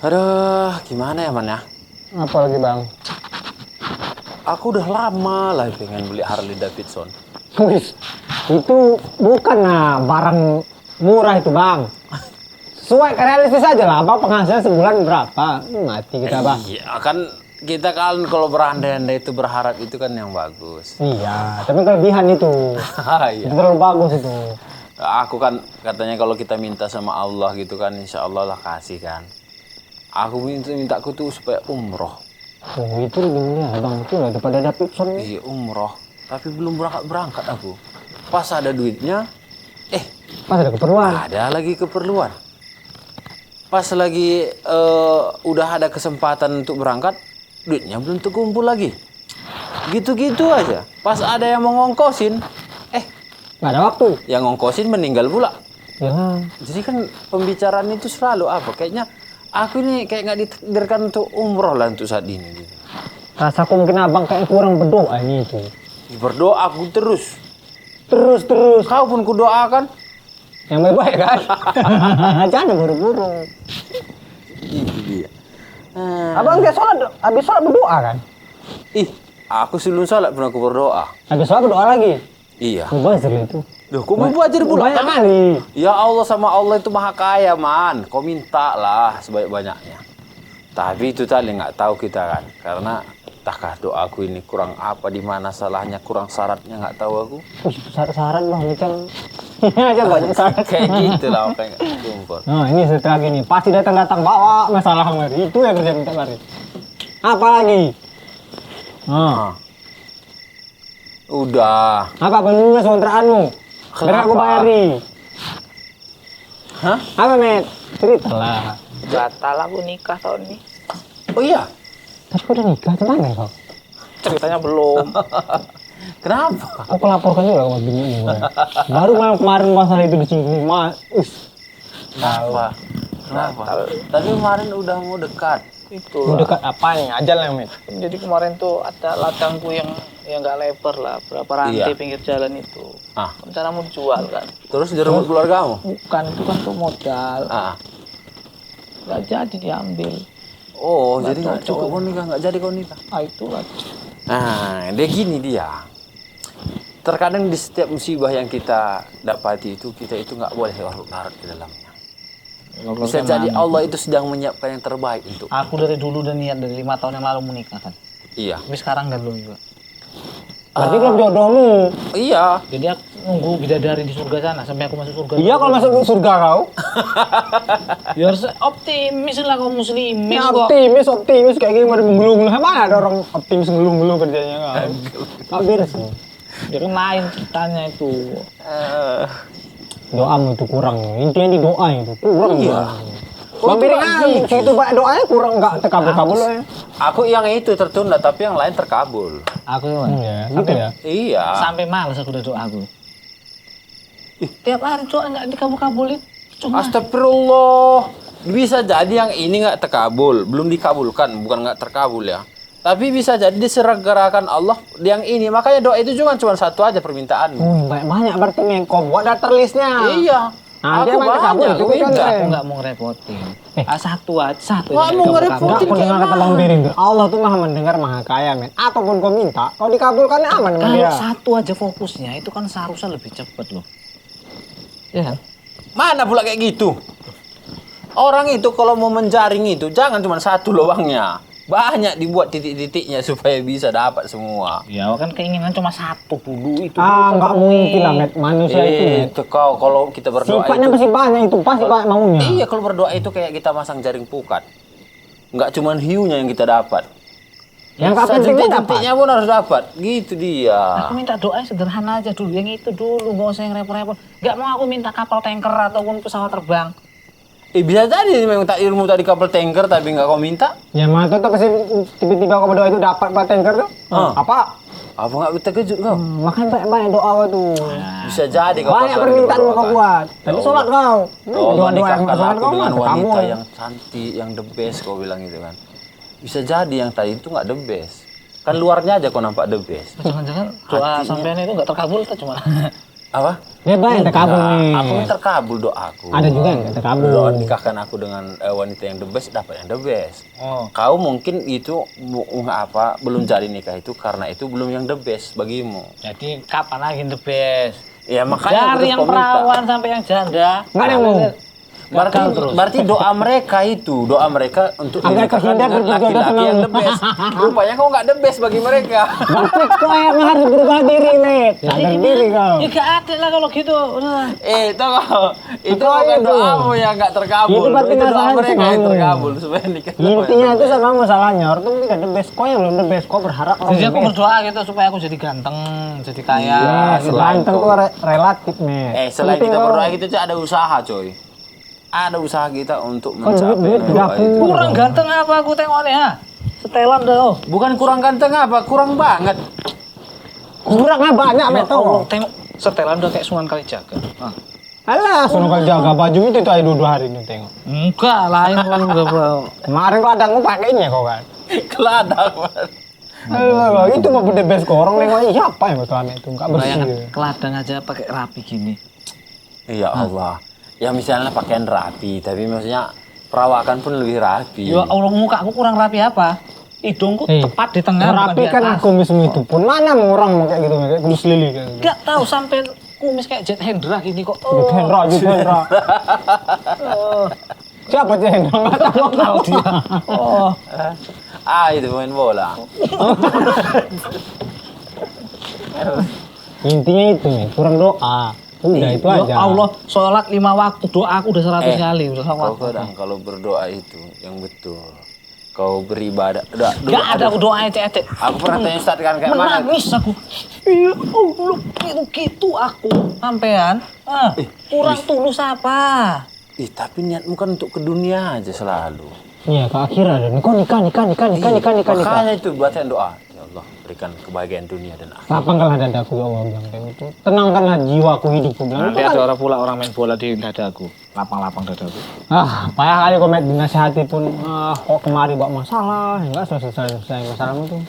Aduh, gimana ya man ya? Apa lagi bang? Aku udah lama lah pengen beli Harley Davidson. Wis, itu bukan barang murah itu bang. Sesuai realistis aja lah, bang penghasilan sebulan berapa? Mati kita bang. Iya kan kita kan kalau berandai-andai itu berharap itu kan yang bagus. Iya, tapi kelebihan itu. Iya. Itu terlalu bagus itu. Aku kan katanya kalau kita minta sama Allah gitu kan, insya Allah lah kasih kan. Aku mintaku tuh supaya umroh. Oh itu lebih mulia bang, itu lah daripada Davidson. Iya umroh, tapi belum berangkat aku. Pas ada duitnya, Pas ada keperluan. ada lagi keperluan. Pas lagi udah ada kesempatan untuk berangkat, duitnya belum terkumpul lagi. Gitu-gitu aja. Pas ada yang mau ngongkosin, Gak ada waktu. yang ngongkosin meninggal pula. Ya, Jadi kan pembicaraan itu selalu apa? Kayaknya aku ini kayak nggak ditakdirkan untuk umroh lah untuk saat ini. Gitu. rasaku mungkin abang kayak kurang berdoa ini itu. Berdoa aku terus. Terus. Kau pun kudoakan. Yang baik-baik kan? Jangan buru-buru. Itu dia. Abang dia sholat, habis sholat berdoa kan? Aku sebelum sholat pernah aku berdoa. Habis sholat berdoa lagi. Iya. Mubazir itu. Duh, kok mau belajar pula? Banyak kali. Ya Allah sama Allah itu maha kaya man. Kau minta lah sebanyak-banyaknya. Tapi itu tadi nggak tahu kita kan. Karena entahkah doaku ini kurang apa, di mana salahnya, kurang syaratnya nggak tahu aku. Syarat bang, macam ini aja banyak syarat. Kayak gitu lah kayak nggak kumpul. Nah ini setelah gini, pasti datang bawa masalah kemarin. Itu yang kerja minta kemarin. Apa lagi? Udah. Apa penulis kontrakanmu? Biar aku Kenapa? bayari. Hah? Apa met? Ceritalah. Batal aku nikah tahun ini. Oh iya? Tapi kau udah nikah, gimana kau? Ceritanya belum. Kenapa? Aku laporkan juga sama bini ini. Baru kemarin masalah itu disinggung. Kenapa? Tapi kemarin udah mau dekat. Itu Mau dekat apanya? Aja lah met. Jadi kemarin tuh ada ladangku yang nggak lebar lah, berapa rantai Iya. pinggir jalan itu. Ah. Rencana mau dijual kan? Terus direbut keluargamu? Bukan, itu kan tuh modal. Ah. Nggak jadi diambil. Oh, Nggak jadi nggak cocok. cukup kau nikah, nggak jadi kau nikah. Itulah. Nah, dia gini dia. Terkadang di setiap musibah yang kita dapati itu, kita itu nggak boleh larut-larut di dalamnya. Bisa jadi Allah itu sedang menyiapkan yang terbaik untuk. Aku dari dulu udah niat dari 5 tahun yang lalu mau nikah kan. Iya. Tapi sekarang nggak belum juga. Berarti belum jodohmu. Iya. Jadi aku nunggu bidadari di surga sana sampai aku masuk surga. Iya kalau masuk surga kau. Ya harus optimis lah kau muslimin Ya, kok. optimis kayak gini pada mengeluh-ngeluh. Mana ada orang optimis ngeluh-ngeluh kerjanya kau. Kau beres. Ya kan lain ceritanya itu. Doamu itu kurang. Intinya di doa itu kurang. Iya. Bang Piring itu banyak doanya kurang nggak terkabul-kabul ya. Aku yang itu tertunda, tapi yang lain terkabul. Aku Iya, gitu ya. Iya. sampai males aku udah doa aku. Tiap hari doa nggak dikabul-kabulin. Cuma Astagfirullah. Bisa jadi yang ini nggak terkabul, belum dikabulkan, bukan nggak terkabul ya. Tapi bisa jadi diselenggarakan Allah yang ini. Makanya doa itu cuma satu aja permintaanmu. Banyak berarti nih. Kau buat daftar listnya. Iya. Nah, Aku dia banyak kabul, banyak, itu aku kan minta. aku nggak mau ngerepotin. Satu aja, satu. Nggak yang mau dikabul-kabul. ngerepotin. Enggak kayak pendengar kata mana? Bang Piring tuh. Allah tuh maha mendengar, maha kaya men. Apapun kau minta, kau dikabulkan aman sama Kalau dia. satu aja fokusnya itu kan seharusnya lebih cepat loh. Ya kan? Mana pula kayak gitu? Orang itu kalau mau menjaring itu jangan cuma satu lubangnya. Banyak dibuat titik-titiknya supaya bisa dapat semua. Ya kan keinginan cuma satu dulu itu. Nggak mungkin lah met. Manusia itu met. Itu kau kalau kita berdoa Sifatnya itu. pasti banyak itu, pasti banyak maunya. Iya, kalau berdoa itu kayak kita masang jaring pukat. Nggak cuma hiunya yang kita dapat. Yang nggak penting dapat. Jentik-jentiknya pun harus dapat. Gitu dia. Aku minta doa yang sederhana aja dulu, yang itu dulu, nggak usah yang repot-repot. Nggak mau aku minta kapal tanker ataupun pesawat terbang. Bisa jadi memang tak ilmu tadi kapal tanker tapi nggak kau minta. Ya mantap tuh pasti tiba-tiba kau berdoa itu dapat tanker tuh. Apa? Apa nggak terkejut kau? Makanya banyak doa kau tuh. Bisa jadi kau. Banyak pas lagi permintaan berdoa, kau kan. buat. Tapi sholat kau. Allah Doa-doa yang nikahkan nggak sholat aku kau dengan mah wanita kabul. yang cantik, yang the best kau bilang gitu kan. Bisa jadi yang tadi itu nggak the best. Kan luarnya aja kau nampak the best. Jangan-jangan doa sampean itu nggak terkabul atau cuma Apa? Bebas yang terkabul Nah, nih. aku ini terkabul doaku. Ada juga yang nggak terkabul. Doa nikahkan aku dengan wanita yang the best, dapat yang the best. Oh. Kau mungkin itu belum jadi nikah itu karena itu belum yang the best bagimu. Jadi kapan lagi the best? Ya makanya Dari aku yang terus kau minta. perawan sampai yang janda. Nggak ada yang mau. Berarti doa mereka untuk Agar dinikahkan terhindar dengan berjodoh laki-laki sama yang the best. Rupanya kau nggak the best bagi mereka. Berarti kau yang harus berubah diri, Met. Sadar diri kau. Ya gak ada lah kalau gitu. Udah. Itu Kau bukan itu. doamu yang nggak terkabul. Itu berarti Itu doa masalahnya mereka yang sama. terkabul supaya nikah. Intinya itu sama masalahnya. Orang tuh tidak the best. Kau yang belum the best. Kau berharap orang Jadi the aku best. berdoa gitu supaya aku jadi ganteng, jadi kaya. Iya. selain Ganteng kau. tuh relatif, Met. Selain Penting kita kau- berdoa kita ada usaha, coy. Ada usaha kita untuk duit mencapai doa dapur. itu. Kurang ganteng apa aku tengoknya? Ha? Setelan dah. Oh. Bukan kurang ganteng apa, kurang banget. Kurangnya banyak, Met. Ya Allah, Tuh. tengok setelan udah kayak Sunan Kalijaga. Ah. Alah, sono kau jaga baju itu aja dua hari ini tengok. Enggak, lain kan berapa. Kemarin kau ada pakainya kau kan. Keladang, man. Alah, itu mah the best kok. Orang nengoknya siapa yang celana itu enggak bersih. Bayangkan keladang aja pakai rapi gini. Ya Allah. Ya misalnya pakaian rapi, tapi maksudnya perawakan pun lebih rapi. Ya Allah, muka aku kurang rapi apa? Hidungku tepat di tengah. bukan Rapi di kan atas. kumismu itu pun. Mana mau orang mau kayak gitu, kayak kumis lili kayak gitu. Enggak tahu sampai kumis kayak Jet Hendra gini kok. Jet Hendra, Jet Hendra. Siapa Jet Hendra? Nggak tahu dia. Oh. Itu main bola. Intinya itu nih, kurang doa. Udah itu Ya aja. Allah, sholat 5 waktu, doa aku udah 100 kali. Udah Kau waktu. kadang kalau berdoa itu yang betul. Kau beribadah. Gak ada aku doa ecek-ecek. Aku pernah tanya Ustaz kan kayak mana? Menangis aku. Iya, Allah, gitu aku. Sampean, kurang tulus apa? Tapi niatmu kan untuk ke dunia aja selalu. Iya, ke akhir ada. Nikah. Makanya itu bacaan doa. Ya Allah, berikan kebahagiaan dunia dan akhirat. Lapangkanlah dadaku ya Allah bilang kayak gitu. Tenangkanlah jiwaku hidupku bilang. Nanti ada orang pula orang main bola di dadaku. Lapang-lapang dadaku. Payah kali komen dinasihati pun. Kok kemari bawa masalah. Enggak selesai masalahmu tuh.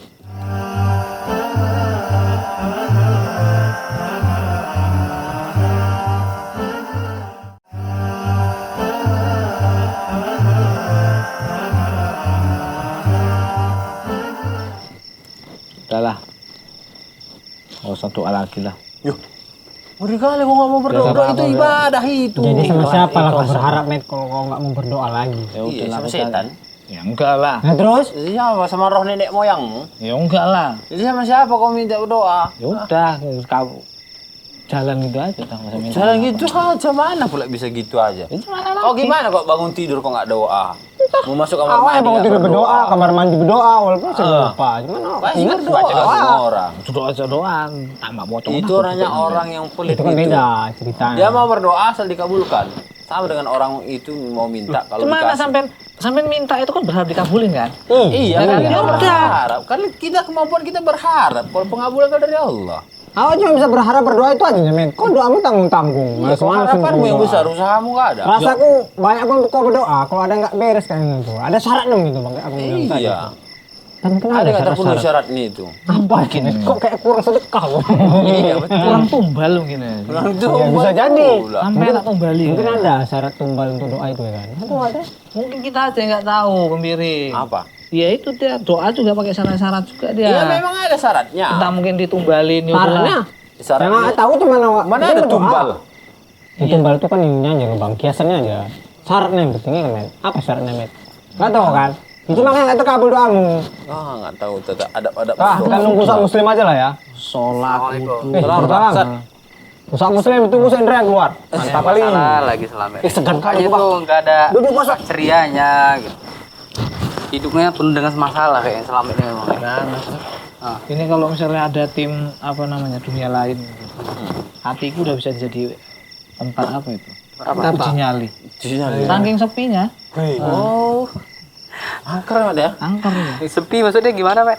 Udahlah. Nggak usah doa lagi lah. Yuh, beri kali kau nggak mau berdoa, doa itu ibadah itu. Jadi sama siapa lah kau ikhlas. berharap Met kalau kau nggak mau berdoa lagi. Ya Iya, udah sama lah. setan. Ya enggak lah. Nah terus? Siapa sama roh nenek moyangmu? Ya enggak lah. Jadi sama siapa kau minta berdoa? Ya udah, kau jalan gitu aja, tak usah minta. Jalan gitu aja, mana pula bisa gitu aja? Itu mana Kau gimana kok bangun tidur kok nggak doa? Mau masuk kamar Awalnya mandi bangun nggak tidur berdoa, kamar mandi berdoa, walaupun sering lupa. Gimana? Pasti Ingat berdoa baca doa. semua orang. Itu doa aja doang, tak mau pocong. Itu orangnya orang yang pelit Itu kan itu. beda ceritanya. Dia mau berdoa asal dikabulkan. Sama dengan orang itu mau minta kalau Cuma dikasih. sampai minta itu kan berharap dikabulin kan? Iya, kan? kan Ya kita udah. berharap. Kan kita kemampuan kita berharap. Kalau pengabulan kan dari Allah. Awak cuma bisa berharap berdoa itu aja, Men. Kok doamu tanggung-tanggung? Ya, kalau harapanmu yang besar, usahamu nggak ada. Rasaku banyak pun kau berdoa, kalau ada nggak beres kan itu. Ada syarat dong gitu, Bang. Aku bilang tadi. Iya. Dan kenapa Ada nggak terpenuhi syarat-syarat? syaratnya itu? Apa gini? Kok kayak kurang sedekah? Iya betul. Kurang tumbal mungkin ya. Itu Ya, bisa jadi. pula. Sampai tak tumbali. Mungkin ada syarat tumbal untuk doa itu ya kan? Aduh ada. Mungkin kita aja yang nggak tahu, Pembiri. Apa? Ya itu dia doa juga pakai syarat-syarat juga dia. Iya memang ada syaratnya. Entah mungkin ditumbalin. ya Syaratnya? udahlah. Yang Syaratnya. nggak tahu cuma Mana dia ada berdoa. tumbal? Ya, tumbal itu kan ininya aja, Bang. Kiasannya aja. Syaratnya yang pentingnya kan, Men. Apa syaratnya, Men? Nggak tahu kan? Itu makanya nggak terkabul doamu. Nggak tahu. Tetap ada. Kita nunggu usaha muslim aja lah ya. Sholat itu. Bersalam. Usaha muslim itu usaha Indra yang keluar. Mantap kali. Masalah lagi selamat. Segan kali Makanya Bang. tuh nggak ada Duduk, Bos. cerianya gitu. Hidupnya penuh dengan masalah kayaknya selama ini memang. Ah. Ini kalau misalnya ada tim apa namanya dunia lain, hatiku udah bisa jadi tempat apa itu? Uji nyali. Saking sepinya, Oh. Angker ada ya? angker ya. Sepi maksudnya gimana, Pak?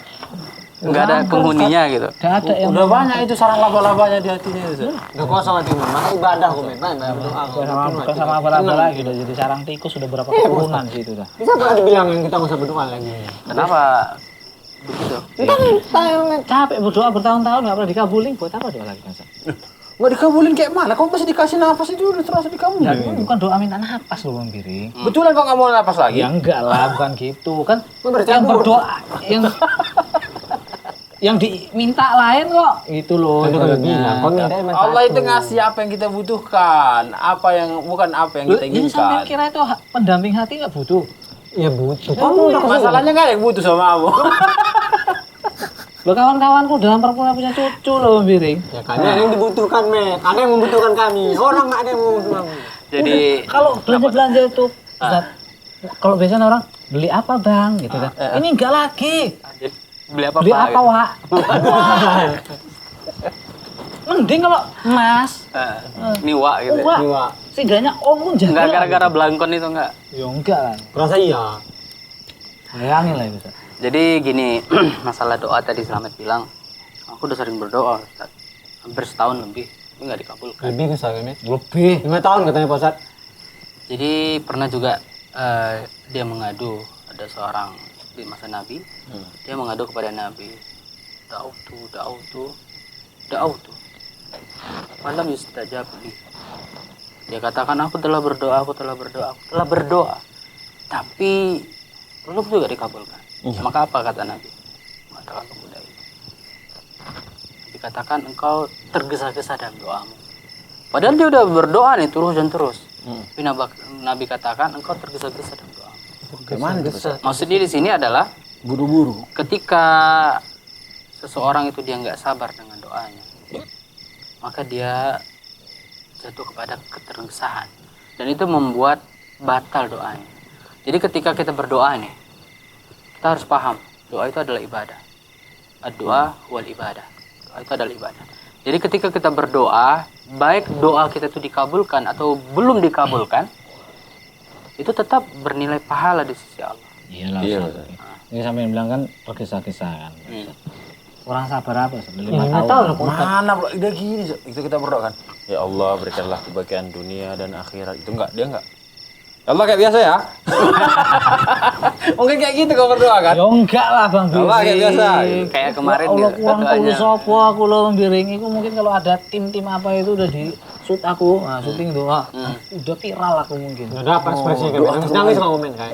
Nggak ada penghuninya gitu. Gak ada yang Udah banyak itu sarang laba-labanya di hatinya itu. Udah kosong hati, maka ibadah kok, Men. Berdoa. bukan sama apa lagi udah jadi sarang tikus sudah berapa keturunan sih itu dah. Bisa pula dibilangin kita nggak usah berdoa lagi. Kenapa begitu? Entar, Men. Capek berdoa bertahun-tahun nggak pernah dikabulin, buat apa doa lagi masa? Nggak dikabulin kayak mana? Kau masih dikasih napas itu udah terasa dikabulin. Ya, itu bukan doa minta napas loh Bang Giring. Betulan kok nggak mau napas lagi? Ya enggak lah, bukan gitu kan. berarti Yang aku- berdoa yang diminta lain kok. Itu loh. Kan udah bilang, kau minta emang Allah itu satu. ngasih apa yang kita butuhkan, apa yang bukan apa yang kita Ini sampai inginkan. kira itu pendamping hati nggak butuh. Ya butuh. Kamu udah kasih Masalahnya nggak ada yang butuh sama kamu. Loh kawan-kawanku dalam perkumpulan punya cucu loh Bang Giring. ya kan ada yang dibutuhkan, Met. Ada yang membutuhkan kami. Orang nggak ada yang membutuhkan. Jadi Kalau belanja-belanja itu, Ustaz, kalau biasanya orang beli apa bang, gitu kan? Ini enggak lagi. beli apa Beli Pak? apa Gitu. Wak? Mending kalau emas, Ini Wak gitu. Wak. Iya. Setidaknya om pun jaga. Enggak gara-gara belangkon itu enggak. Ya enggak lah. Rasa iya. Bayangin lah itu. Ustaz. Jadi gini, masalah doa tadi Slamet bilang, aku udah sering berdoa, Ustaz. Hampir setahun lebih, tapi nggak dikabulkan. Lebih ke saya, Met. Lebih. 5 tahun katanya Pak Ustadz. Jadi pernah juga dia mengadu, ada seorang di masa Nabi, dia mengadu kepada Nabi, da'autu, malam yustajab li. Dia katakan aku telah berdoa, tapi belum juga dikabulkan. Maka apa kata Nabi? Mengatakan pemuda itu. Nabi katakan engkau tergesa-gesa dalam doamu. Padahal dia udah berdoa nih terus dan terus. Tapi Nabi katakan engkau tergesa-gesa dalam doamu. Gimana itu? Ustaz? Maksudnya di sini adalah Buru-buru. ketika seseorang itu dia nggak sabar dengan doanya, maka dia jatuh kepada ketergesahan dan itu membuat batal doanya. Jadi ketika kita berdoa nih, kita harus paham doa itu adalah ibadah. Doa wal ibadah. Doa itu adalah ibadah. Jadi ketika kita berdoa, baik doa kita itu dikabulkan atau belum dikabulkan, itu tetap bernilai pahala di sisi Allah. Iyalah. Iya, Ustaz. Ini sampai bilang kan tergesa-gesa kan. Kurang sabar apa? 5 5 tahun. tahun. Mana pula udah gini, itu kita berdoa kan. Ya Allah berikanlah kebahagiaan dunia dan akhirat. Itu enggak, dia enggak. Ya Allah kayak biasa ya. Mungkin kayak gitu kau berdoa kan. Ya enggak lah Bang Giring. Allah kayak biasa. Kayak kemarin Allah gitu, kurang doanya. tulus apa aku loh Bang Giring. Itu mungkin kalau ada tim-tim apa itu udah di shoot aku, nah syuting doa. Udah viral aku mungkin. Udah dapat ekspresinya kan. Nangis sama komen kan.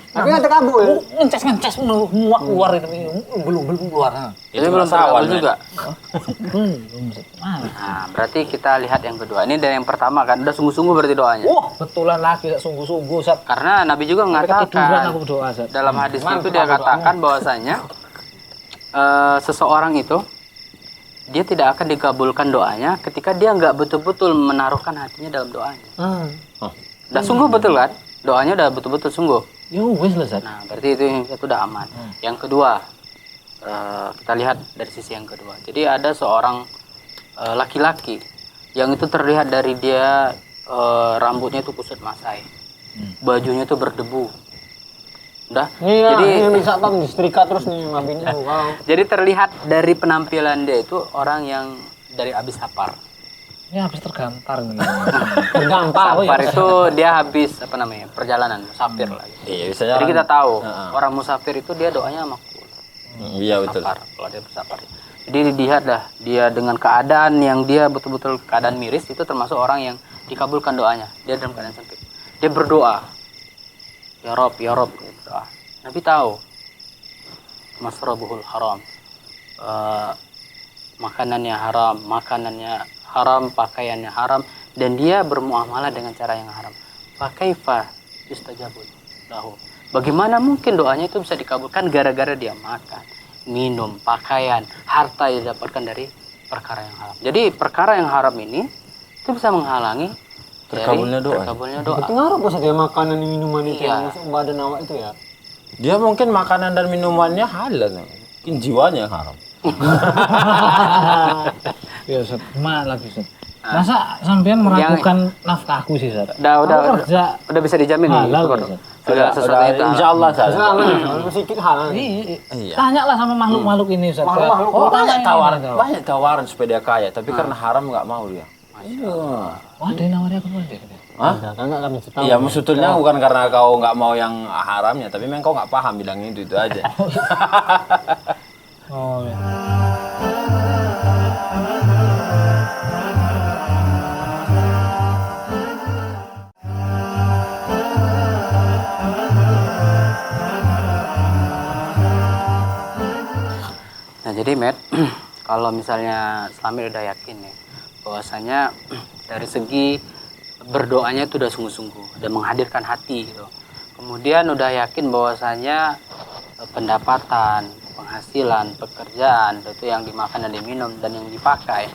Tapi nggak terkabul. Ngeces muak keluar itu belum keluar. Nah. Itu belum terkabul men. juga. Belum. Nah, berarti kita lihat yang kedua. Ini dari yang pertama kan, udah sungguh-sungguh berarti doanya. Wah, betulan lagi sungguh-sungguh Ustaz. Karena Nabi juga Ketiduran mengatakan aku berdoa Ustaz. dalam hadis itu dia katakan bahwasanya seseorang itu dia tidak akan dikabulkan doanya ketika dia nggak betul-betul menaruhkan hatinya dalam doanya. Udah sungguh betul kan? Doanya udah betul-betul sungguh. Ya wes lah Ustaz. Nah, berarti itu udah aman. Yang kedua, kita lihat dari sisi yang kedua. Jadi ada seorang laki-laki yang itu terlihat dari dia rambutnya itu kusut masai, bajunya itu berdebu. Udah. Iya, Jadi ini bisa bang disetrika terus nih ngabinya. Wow. jadi terlihat dari penampilan dia itu orang yang dari habis sapar. Ini habis tergampar nih. Tergampar. Sapar itu dia habis apa namanya perjalanan musafir lah. Gitu. Iya, bisa Jadi jalan. kita tahu Heeh. orang musafir itu dia doanya makbul. Iya betul. Sapar, kalau dia bersapar. Jadi dilihat dah dia dengan keadaan yang dia betul-betul keadaan miris itu termasuk orang yang dikabulkan doanya. Dia dalam keadaan sempit. Dia berdoa. Ya Rob, dia berdoa. Nabi tahu masrabuhul haram. Makanannya haram, pakaiannya haram dan dia bermuamalah dengan cara yang haram. Fakaifa yustajabul lahu. Bagaimana mungkin doanya itu bisa dikabulkan gara-gara dia makan, minum, pakaian, harta yang didapatkan dari perkara yang haram. Jadi perkara yang haram ini itu bisa menghalangi Terkabulnya dari doa. terkabulnya doa. Itu ngaruh pas dia makanan minuman itu Iya. yang masuk badan awak itu ya. Dia mungkin makanan dan minumannya halal. Mungkin jiwanya yang haram. Ya Ustaz, malah Ustaz. Masa sampean meragukan nafkahku sih Ustaz? Aku kerja Udah bisa dijamin nih. halal Syukur. Ustaz. Sudah sesuatu itu. Insya Allah Ustaz. Kalau sedikit halal. Iya. Tanyalah sama makhluk-makhluk ini Ustaz. Makhluk-makhluk. Oh, tanya ini, tawaran, gitu. banyak tawaran supaya dia kaya, tapi karena haram nggak mau dia. Wah, ada yang nawarin aku boleh. Hah? Ada kan nggak kami tahu. Iya, maksudnya bukan karena kau nggak mau yang haramnya, tapi memang kau nggak paham bilangnya itu aja. Oh ya. Jadi Matt, kalau misalnya Slamet udah yakin ya bahwasanya dari segi berdoanya itu udah sungguh-sungguh, udah menghadirkan hati gitu. Kemudian udah yakin bahwasanya pendapatan, penghasilan, pekerjaan itu yang dimakan dan diminum dan yang dipakai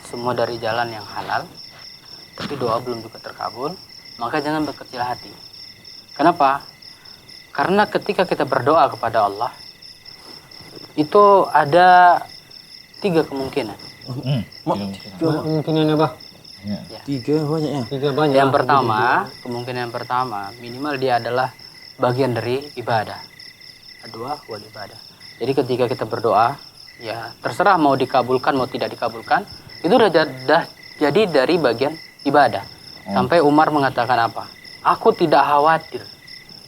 semua dari jalan yang halal, tapi doa belum juga terkabul, maka jangan berkecil hati. Kenapa? Karena ketika kita berdoa kepada Allah, itu ada 3 kemungkinan. Kemungkinan apa? Ya. 3 banyaknya. 3 banyak. Yang pertama, kemungkinan yang pertama, minimal dia adalah bagian dari ibadah. Kedua, wal ibadah. Jadi ketika kita berdoa, ya terserah mau dikabulkan mau tidak dikabulkan, itu udah jadi dari bagian ibadah. Sampai Umar mengatakan apa? Aku tidak khawatir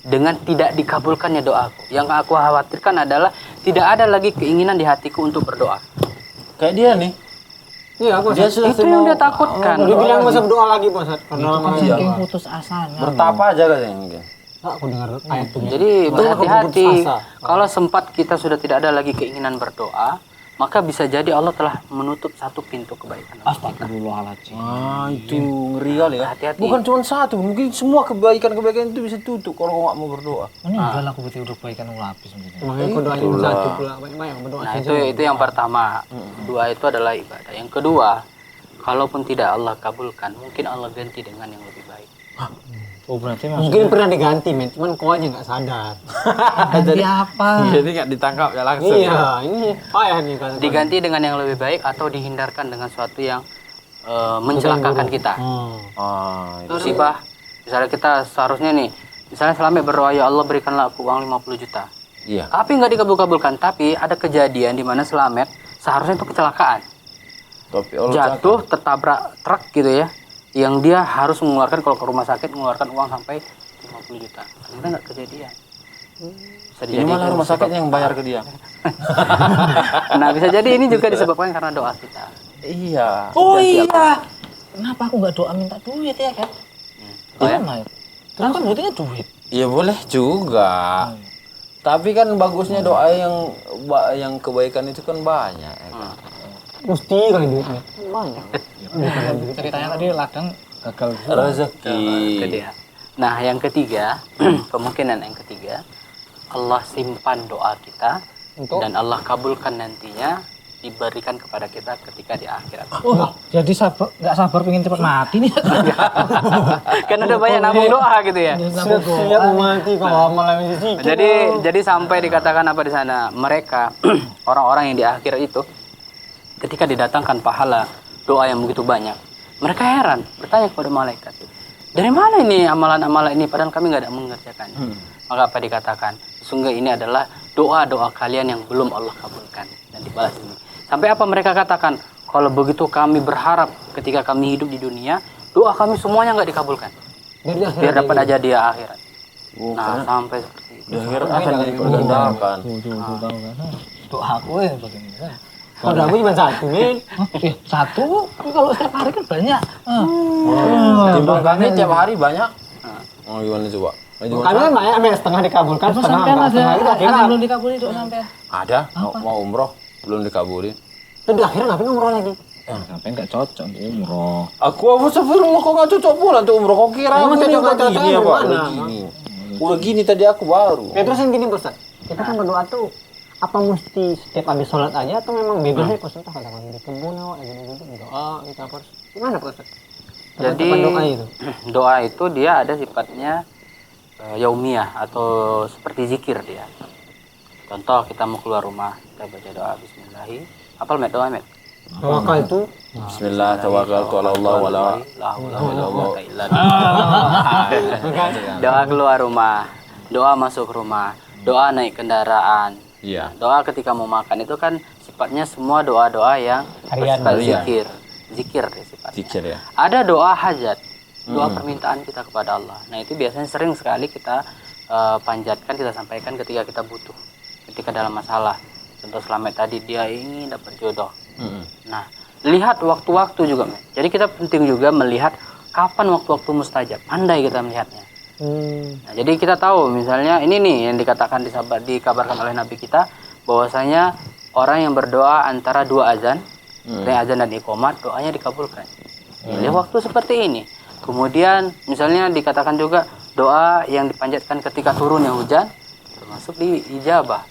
dengan tidak dikabulkannya doaku. Yang aku khawatirkan adalah tidak ada lagi keinginan di hatiku untuk berdoa. Kayak dia nih. Iya, Pak. Dia sudah Itu yang dia takutkan. Dia bilang masa berdoa lagi, Pak. Karena lama Saking putus asanya. bertapa aja katanya mungkin. aku dengar ayat itu. Jadi Itu aku berhati-hati. putus asa. Kalau sempat kita sudah tidak ada lagi keinginan berdoa, maka bisa jadi Allah telah menutup satu pintu kebaikan. Astagfirullahaladzim. Ah, itu ngeri kali ya. Hati-hati. Bukan cuma satu, mungkin semua kebaikan-kebaikan itu bisa tutup kalau nggak mau berdoa. Ini udah lah aku berarti udah kebaikan lapis sebenarnya. Makanya aku doain cuma satu pula. Banyak berdoa Nah saja. itu yang pertama. Dua itu adalah ibadah. Yang kedua, kalaupun tidak Allah kabulkan, mungkin Allah ganti dengan yang lebih baik. Oh berarti Mungkin pernah diganti, men. Cuman kau aja nggak sadar. ganti apa? Jadi nggak ditangkap ya langsung. Iya, ini payah nih kan. Diganti dengan yang lebih baik atau dihindarkan dengan suatu yang mencelakakan kita. Ah, itu. Musibah. Misalnya kita seharusnya nih, misalnya Slamet berdoa, ya Allah berikanlah aku uang 50 juta. Iya. Tapi nggak dikabul-kabulkan. Tapi ada kejadian di mana Slamet seharusnya itu kecelakaan. Tapi Allah Jatuh, tertabrak truk gitu ya. Yang dia harus mengeluarkan, kalau ke rumah sakit, mengeluarkan uang sampai 50 juta. Ternyata nggak kejadian. Bisa ini malah rumah sakit yang bayar ke dia. Nah, bisa jadi ini juga disebabkan karena doa kita. Iya. Oh iya. Kenapa aku nggak doa minta duit ya kan? Oh ya? Kan kan butuhnya duit. Iya boleh juga. Tapi kan bagusnya doa yang kebaikan itu kan banyak. Ya kan? Mesti kali duitnya. Banyak. Ceritanya tadi ladang gagal. Rezeki. Itu dia. Nah, yang ketiga, kemungkinan yang ketiga, Allah simpan doa kita dan Allah kabulkan nantinya diberikan kepada kita ketika di akhirat. Oh, jadi nggak sabar pengen cepat mati nih. Kan ada banyak nabung doa gitu ya. Siap mati kalau malam ini. Jadi sampai dikatakan apa di sana? Mereka orang-orang yang di akhirat itu ketika didatangkan pahala doa yang begitu banyak, mereka heran, bertanya kepada malaikat, dari mana ini amalan-amalan ini padahal kami nggak ada mengerjakan. Maka apa dikatakan? Sungguh ini adalah doa-doa kalian yang belum Allah kabulkan dan dibalas ini. Sampai apa mereka katakan? Kalau begitu kami berharap ketika kami hidup di dunia, doa kami semuanya nggak dikabulkan. Biar dapat aja di akhirat. Nah, sampai seperti itu. Di akhirat akan dipergandakan. Doa aku ya bagaimana? Kalau aku cuma satu, men. Satu, kalau setiap hari kan banyak. Timbangannya tiap hari banyak. Oh gimana coba? Kami kan banyak, men. Setengah dikabulkan, Terus setengah sampai enggak. Setengah itu ada akhirnya. belum dikabulin doa sampai. Ada mau umroh belum dikabulin. Terus akhirnya ngapain umroh lagi? Sampai nggak cocok untuk umroh. Aku astagfirullah kok nggak cocok pula untuk umroh. Kok kira Emang aku ini cocok- udah cocoknya gini ya pak? gimana? Udah gini. Udah gini tadi aku baru. Ya terus yang gini, Ustaz. Kita kan berdoa tuh apa mesti setiap habis sholat aja atau memang bebas aja Ustaz? Kadang di kebun lagi gitu doa kita apa harus gimana Pak Ustaz? Jadi Tempat doa itu. doa itu dia ada sifatnya yaumiyah atau seperti zikir dia. Contoh kita mau keluar rumah, kita baca doa Bismillahi. Apal met doa met? Tawakal itu Bismillah tawakkaltu ala Allah wala haula wala quwwata illa billah. Doa keluar rumah, doa masuk rumah, doa naik kendaraan. Iya. Doa ketika mau makan itu kan sifatnya semua doa-doa yang Harian. bersifat zikir. Zikir deh sifatnya. Zikir ya. Ada doa hajat, doa permintaan kita kepada Allah. Nah itu biasanya sering sekali kita panjatkan, kita sampaikan ketika kita butuh, ketika dalam masalah. Contoh Slamet tadi dia ingin dapat jodoh. Nah lihat waktu-waktu juga, men. Jadi kita penting juga melihat kapan waktu-waktu mustajab. Pandai kita melihatnya. Nah, jadi kita tahu misalnya ini nih yang dikatakan dikabarkan oleh Nabi kita bahwasanya orang yang berdoa antara dua azan, azan dan iqamat, doanya dikabulkan. Pilih waktu seperti ini. Kemudian misalnya dikatakan juga doa yang dipanjatkan ketika turunnya hujan termasuk diijabah.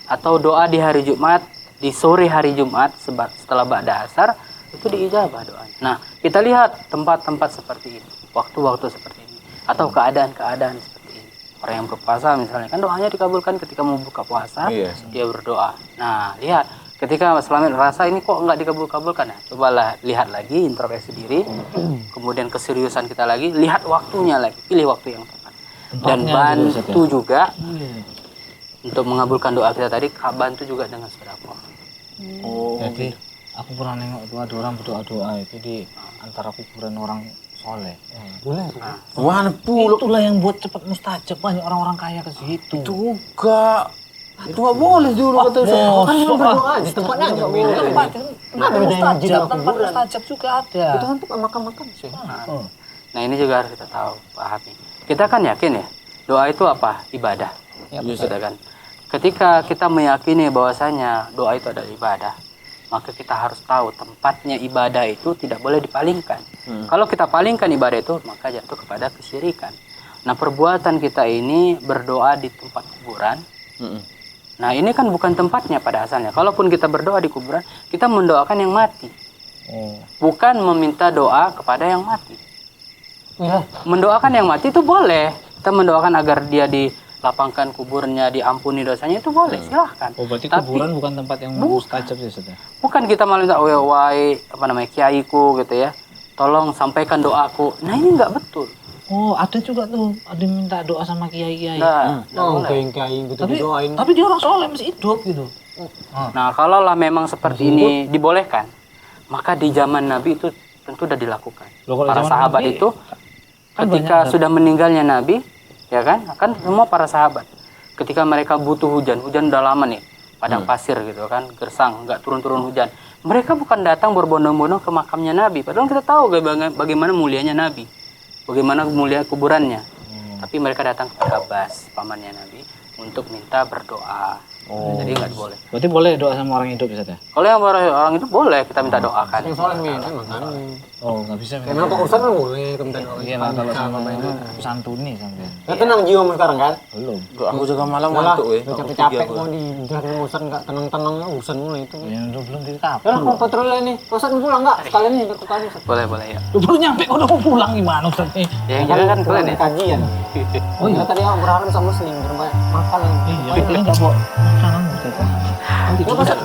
Atau doa di hari Jumat, di sore hari Jumat setelah ba'da asar itu diijabah doanya. Nah, kita lihat tempat-tempat seperti ini, waktu-waktu seperti ini, atau keadaan-keadaan seperti ini. Orang yang berpuasa misalnya kan doanya dikabulkan ketika mau buka puasa, dia berdoa. Nah, lihat ketika Mas Slamet rasa ini kok nggak dikabul-kabulkan ya, cobalah lihat lagi, introspeksi diri, kemudian keseriusan kita lagi, lihat waktunya lagi, pilih waktu yang tepat. Dan bantu juga untuk mengabulkan doa kita tadi, bantu juga dengan sedekah. Jadi aku pernah nengok itu ada orang berdoa-doa itu di antara kuburan orang soleh. Boleh. Wah, puluh Itulah yang buat cepat mustajab, banyak orang-orang kaya ke situ. juga. Itu nggak boleh dulu kata saya. Kan cuma berdoa aja, tempatnya aja beda. Ada mustajab, tempat mustajab juga ada. Itu kan tempat makam-makam sih. Nah, ini juga harus kita tahu, pahami. Kita kan yakin ya, doa itu apa? Ibadah. Kita kan. Ketika kita meyakini bahwasanya doa itu adalah ibadah, maka kita harus tahu tempatnya ibadah itu tidak boleh dipalingkan. Kalau kita palingkan ibadah itu, maka jatuh kepada kesyirikan. Nah, perbuatan kita ini berdoa di tempat kuburan. Nah, ini kan bukan tempatnya pada asalnya. Kalaupun kita berdoa di kuburan, kita mendoakan yang mati. Bukan meminta doa kepada yang mati. Mendoakan yang mati itu boleh. Kita mendoakan agar dia dilapangkan kuburnya, diampuni dosanya, itu boleh, silahkan. Oh, berarti Tapi kuburan bukan tempat yang mustajab ya, Ustaz? bukan kita malah minta, wahai kiaiku gitu ya, tolong sampaikan doaku. Nah, ini nggak betul. Oh, ada juga tuh, ada yang minta doa sama kiai-kiai. Nggak boleh. Kayak gitu Tapi didoain. dia orang soleh masih hidup gitu. Nah, kalaulah memang seperti ini dibolehkan, maka di zaman Nabi itu tentu sudah dilakukan. Loh, kalau Para zaman sahabat Nabi, itu kan ketika banyak sudah meninggalnya Nabi, ya kan semua para sahabat, ketika mereka butuh hujan udah lama nih, padang pasir gitu kan, gersang, nggak turun-turun hujan. Mereka bukan datang berbondong-bondong ke makamnya Nabi, padahal kita tahu bagaimana mulianya Nabi, bagaimana mulia kuburannya. Tapi mereka datang ke Abbas, pamannya Nabi, untuk minta berdoa. Jadi nggak boleh. Berarti boleh doa sama orang hidup Ustaz ya? Kalau yang orang itu boleh kita minta doakan. Yang soalnya minta makanya. Oh, nggak bisa. Karena Pak Ustadz kan boleh minta doa. Iya lah, kalau sama itu santuni sampai. Ya tenang jiwa sekarang kan? Belum. Aku juga malam Malah ngantuk capek-capek mau di jalan Ustadz nggak tenang-tenang urusan mulai itu. Ya, belum ditap. Ya mau patroli nih. Ustadz mau pulang nggak? Sekalian nih ke tadi. Boleh ya. Lu baru nyampe kok udah mau pulang gimana Ustaz nih? Ya yang jaga kan kalian ya. Kajian. Oh iya tadi aku berharap sama muslim berbanyak makan. Iya, ini enggak bawa makanan Ustaz. Ya Ustadz